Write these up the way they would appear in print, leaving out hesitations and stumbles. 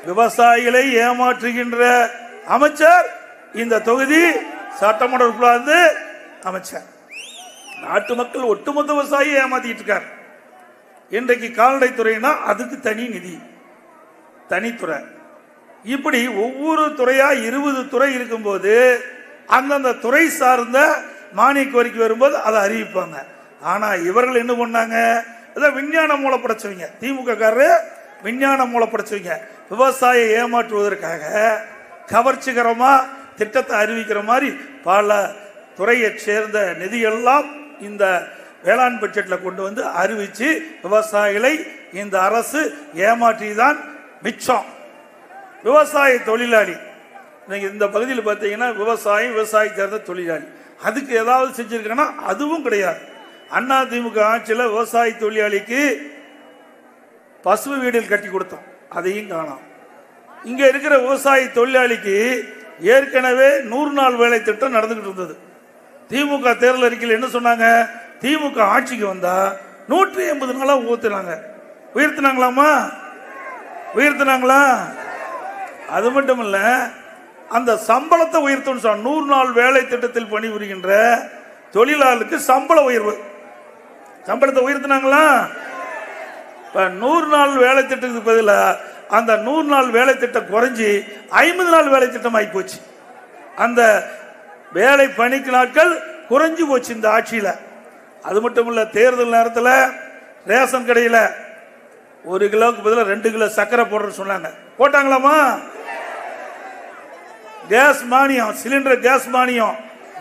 விவசாயிகளை ஏமாற்றுகின்ற அமைச்சர் இந்த தொகுதி சட்டமன்ற உறுப்பினர் அமைச்சர். நாட்டு மக்கள் ஒட்டுமொத்த விவசாயி ஏமாத்திட்டு இருக்கார். இன்றைக்கு கால்நடை துறைனா அதுக்கு தனி நிதி, தனித்துறை. இப்படி ஒவ்வொரு துறையா 20 துறை இருக்கும்போது அந்தந்த துறை சார்ந்த மானிய கோரிக்கை வரும்போது அதை அறிவிப்பாங்க. ஆனா இவர்கள் என்ன பண்ணாங்க, விஞ்ஞான மூலப்படைச்சவங்க, திமுக காரரு விஞ்ஞான மூலப்படைச்சவங்க விவசாய ஏமாற்றுவதற்காக கவர்ச்சிகரமா திட்டத்தை அறிவிக்கிற மாதிரி பல துறையை சேர்ந்த நிதியெல்லாம் இந்த வேளாண் பட்ஜெட்ல கொண்டு வந்து அறிவிச்சு விவசாயிகளை இந்த அரசு ஏமாற்றி தான் மிச்சம். விவசாய தொழிலாளி நீங்க இந்த பகுதியில் பார்த்தீங்கன்னா விவசாயி சேர்ந்த தொழிலாளி அதுக்கு ஏதாவது செஞ்சிருக்கா அதுவும் கிடையாது. அண்ணா திமுக ஆட்சியில் விவசாய தொழிலாளிக்கு பசு வீடுகள் கட்டி கொடுத்தோம், அதையும் காணோம். இங்க இருக்கிற விவசாய தொழிலாளிக்கு ஏற்கனவே 100 நாள் வேலை திட்டம் நடந்துகிட்டு இருந்தது. திமுக தேர்தல் அறிக்கையில் என்ன சொன்னாங்க, திமுக ஆட்சிக்கு வந்தா 180 நாளா உயர்த்தினாங்களாமா? உயர்த்தினாங்களா? அது மட்டும் இல்ல, அந்த சம்பளத்தை உயர்த்தணும். 100 நாள் வேலை திட்டத்தில் பணிபுரிகின்ற தொழிலாளருக்கு சம்பள உயர்வு, சம்பளத்தை உயர்த்தினாங்களா? 100 நாள் வேலை திட்டத்துக்கு பதிலா அந்த 100 நாள் வேலை திட்டம் குறைஞ்சி 50 நாள் வேலை திட்டம் ஆகி போச்சு. அந்த வேலை பணிக்கு நாட்கள் குறைஞ்சு போச்சு இந்த ஆட்சியில். அது மட்டும் இல்ல, தேர்தல் நேரத்தில் ரேஷன் கடையில் 1 கிலோவுக்கு பதிலாக 2 கிலோ சர்க்கரை போடுறேன்னு சொன்னாங்க, போட்டாங்களாமா? கேஸ் மானியம், சிலிண்டர் கேஸ் மானியம்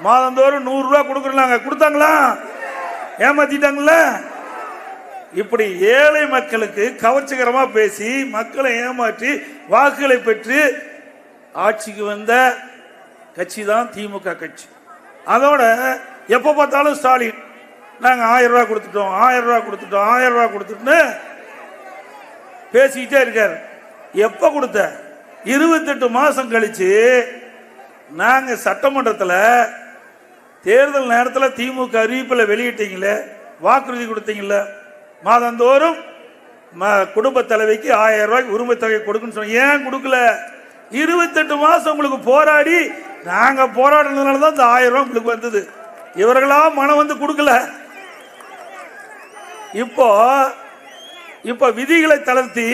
மாதந்தோறும் 100 ரூபாய் கொடுக்குறாங்க, கொடுத்தாங்களா? ஏமாத்திட்டாங்கல்ல. இப்படி ஏழை மக்களுக்கு கவர்ச்சிகரமா பேசி மக்களை ஏமாற்றி வாக்குகளை பெற்று ஆட்சிக்கு வந்த கட்சி தான் திமுக கட்சி. அதோட எப்ப பார்த்தாலும் ஸ்டாலின் நாங்க 1000 ரூபாய் கொடுத்துட்டோம், 1000 ரூபாய் கொடுத்துட்டோம், 1000 ரூபாய் கொடுத்துட்டு பேசிக்கிட்டே இருக்காரு. எப்ப கொடுத்த? 28 மாசம் கழிச்சு நாங்க சட்டமன்றத்தில் தேர்தல் நேரத்தில் திமுக அறிவிப்பில் வெளியிட்டீங்களே, வாக்குறுதி கொடுத்தீங்களே, மாதந்தோறும் குடும்ப தலைவிக்கு 1000 ரூபாய்க்கு உரிமை தொகை கொடுக்குன்னு சொன்ன, ஏன் கொடுக்கல? 28 மாசம் உங்களுக்கு போராடி நாங்க போராடினதுனால தான் இந்த 1000 ரூபாய் உங்களுக்கு வந்தது. இவர்களா மனம் வந்து கொடுக்கல. இப்போ விதிகளை தளர்த்தி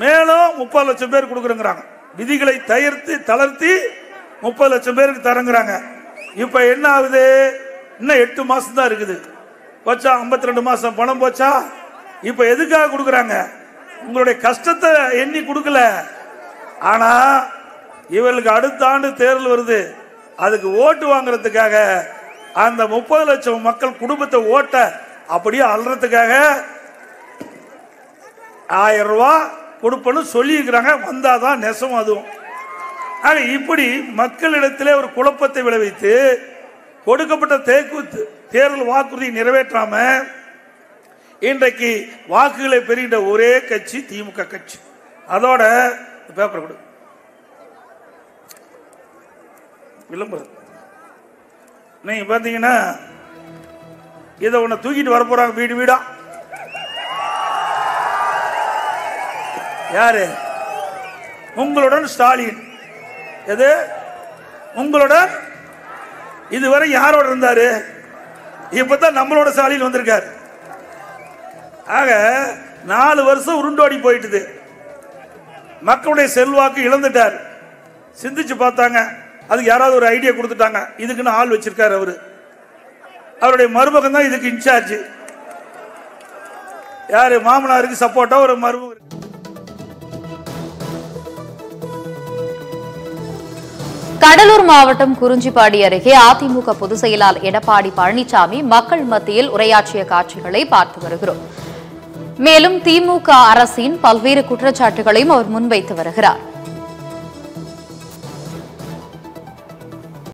மேலும் 30 லட்சம் பேர் கொடுக்குறாங்க. விதிகளை தளர்த்தி 30 லட்சம் பேருக்கு தரங்குறாங்க. இப்ப என்ன ஆகுது? இன்னும் 8 மாசம் தான் இருக்குது. போச்சா? 52 மாசம் பணம் போச்சா? இப்ப எதுக்காக கொடுக்குறாங்க? உங்களுடைய கஷ்டத்தை எண்ணி கொடுக்கல. ஆனா இவர்களுக்கு அடுத்த ஆண்டு தேர்தல் வருது, அதுக்கு ஓட்டு வாங்குறதுக்காக அந்த 30 லட்சம் மக்கள் குடும்பத்தை ஓட்ட அப்படியே அல்றதுக்காக 1000 ரூபாய் கொடுப்பன்னு சொல்லி இருக்கிறாங்க. வந்தாதான் நெசம். அதுவும் இப்படி மக்களிடத்திலே ஒரு குழப்பத்தை விளைவித்து கொடுக்கப்பட்ட தேர்தல் வாக்குறுதி நிறைவேற்றாம இன்றைக்கு வாக்குகளை பெறுகின்ற ஒரே கட்சி திமுக கட்சி. அதோட பேப்பர் கொடு, விளம்பரம். நீங்க பாத்தீங்கன்னா இதை ஒண்ணு தூக்கிட்டு வர போறாங்க வீடு வீடா. யாரு? உங்களுடன் ஸ்டாலின். எது உங்களுடன்? இதுவரை யாரோட இருந்தாரு? இப்பதான் நம்மளோட ஸ்டாலின் வந்திருக்காரு. ஆக 4 வருஷம் உருண்டோடி போயிட்டுது. மக்களுடைய செல்வாக்கு இழந்துட்டார். சிந்திச்சு பார்த்தாங்க, அதுக்கு யாராவது ஒரு ஐடியா கொடுத்துட்டாங்க. இதுக்குன்னு ஆள் வச்சிருக்காரு அவரு. அவருடைய மருமகன் தான் இதுக்கு இன்சார்ஜ். யாரு? மாமனாருக்கு சப்போர்ட்டா ஒரு மருமகன். கடலூர் மாவட்டம் குறிஞ்சிப்பாடி அருகே அதிமுக பொதுச் செயலாளர் எடப்பாடி பழனிசாமி மக்கள் மத்தியில் உரையாற்றிய காட்சிகளை பார்த்து வருகிறோம். மேலும் திமுக அரசின் பல்வேறு குற்றச்சாட்டுகளையும் அவர் முன்வைத்து வருகிறார்.